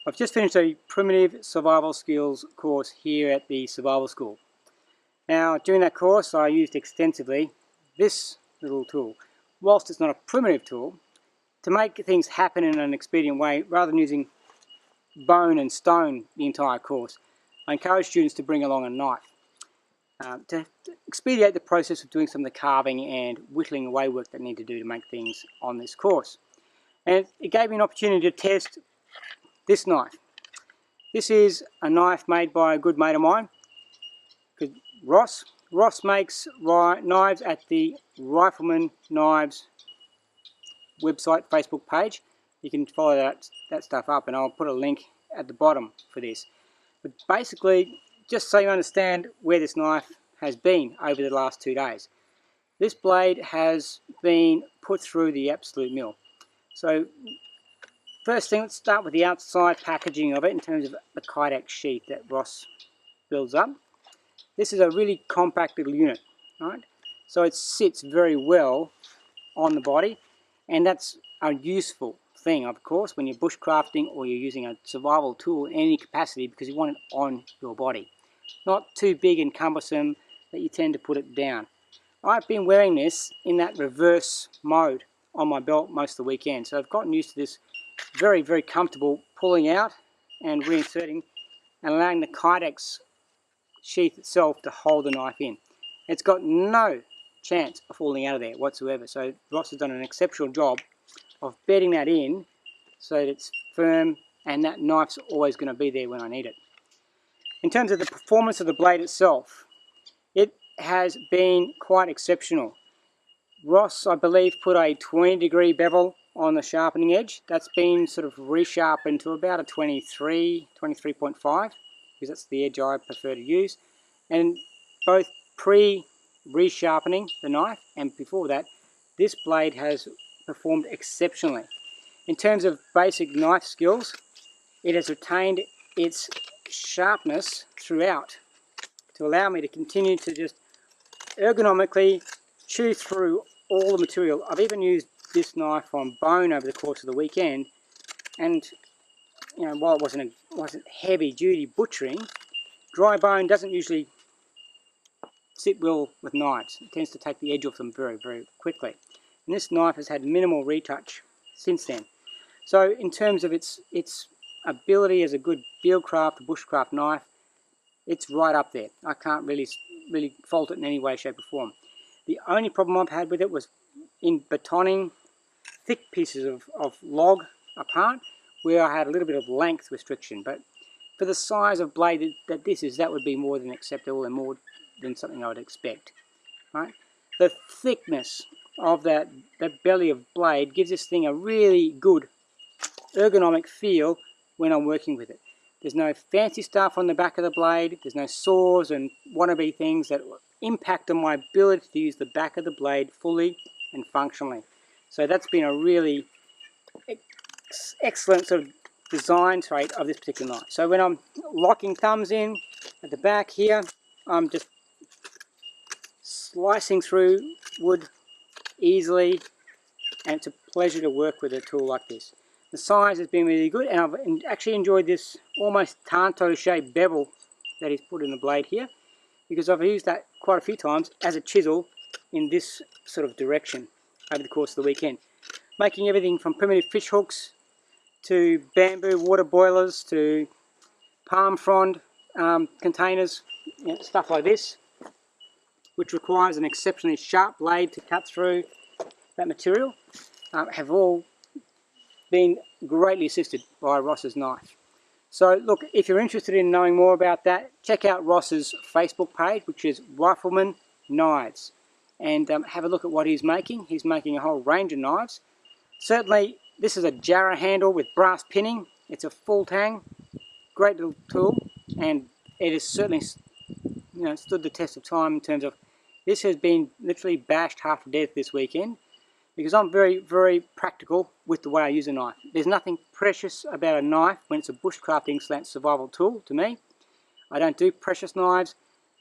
I've just finished a primitive survival skills course here at the Survival School. Now, during that course I used extensively this little tool. Whilst it's not a primitive tool, to make things happen in an expedient way, rather than using bone and stone the entire course, I encourage students to bring along a knife to expedite the process of doing some of the carving and whittling away work that I need to do to make things on this course. And it gave me an opportunity to test this knife. This is a knife made by a good mate of mine, Ross. Ross makes knives at the Rifleman Knives website, Facebook page. You can follow that stuff up, and I'll put a link at the bottom for this. But basically, just so you understand where this knife has been over the last 2 days. This blade has been put through the absolute mill. So first thing, let's start with the outside packaging of it in terms of the Kydex sheath that Ross builds up. This is a really compact little unit, right? So it sits very well on the body, and that's a useful thing, of course, when you're bushcrafting or you're using a survival tool in any capacity, because you want it on your body. Not too big and cumbersome that you tend to put it down. I've been wearing this in that reverse mode on my belt most of the weekend, so I've gotten used to this very, very comfortable pulling out and reinserting and allowing the Kydex sheath itself to hold the knife in. It's got no chance of falling out of there whatsoever, so Ross has done an exceptional job of bedding that in so that it's firm and that knife's always going to be there when I need it. In terms of the performance of the blade itself, it has been quite exceptional. Ross, I believe, put a 20-degree bevel on the sharpening edge. That's been sort of resharpened to about a 23, 23.5, because that's the edge I prefer to use. And both pre-resharpening the knife and before that, this blade has performed exceptionally. In terms of basic knife skills, it has retained its sharpness throughout to allow me to continue to just ergonomically chew through all the material. I've even used this knife on bone over the course of the weekend, and while it wasn't heavy duty butchering, dry bone doesn't usually sit well with knives. It tends to take the edge off them very, very quickly. And this knife has had minimal retouch since then. So in terms of its ability as a good fieldcraft, bushcraft knife, it's right up there. I can't really fault it in any way, shape or form. The only problem I've had with it was in batoning thick pieces of log apart, where I had a little bit of length restriction. But for the size of blade that this is, that would be more than acceptable and more than something I would expect. Right? The thickness of that belly of blade gives this thing a really good ergonomic feel when I'm working with it. There's no fancy stuff on the back of the blade, there's no saws and wannabe things that impact on my ability to use the back of the blade fully and functionally. So that's been a really excellent sort of design trait of this particular knife. So when I'm locking thumbs in at the back here, I'm just slicing through wood easily, and it's a pleasure to work with a tool like this. The size has been really good, and I've actually enjoyed this almost tanto shaped bevel that he's put in the blade here, because I've used that quite a few times as a chisel in this sort of direction over the course of the weekend. Making everything from primitive fish hooks to bamboo water boilers to palm frond containers, stuff like this, which requires an exceptionally sharp blade to cut through that material, have all been greatly assisted by Ross's knife. So look, if you're interested in knowing more about that, check out Ross's Facebook page, which is Rifleman Knives, and have a look at what he's making. He's making a whole range of knives. Certainly this is a Jarrah handle with brass pinning. It's a full tang, great little tool, and it has certainly stood the test of time in terms of this has been literally bashed half to death this weekend, because I'm very, very practical with the way I use a knife. There's nothing precious about a knife when it's a bushcrafting / survival tool to me. I don't do precious knives.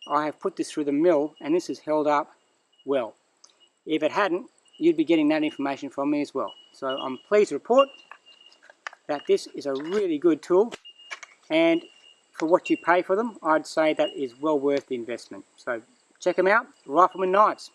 I have put this through the mill, and this has held up well. If it hadn't, you'd be getting that information from me as well. So I'm pleased to report that this is a really good tool, and for what you pay for them, I'd say that is well worth the investment. So check them out, Rifleman Knives.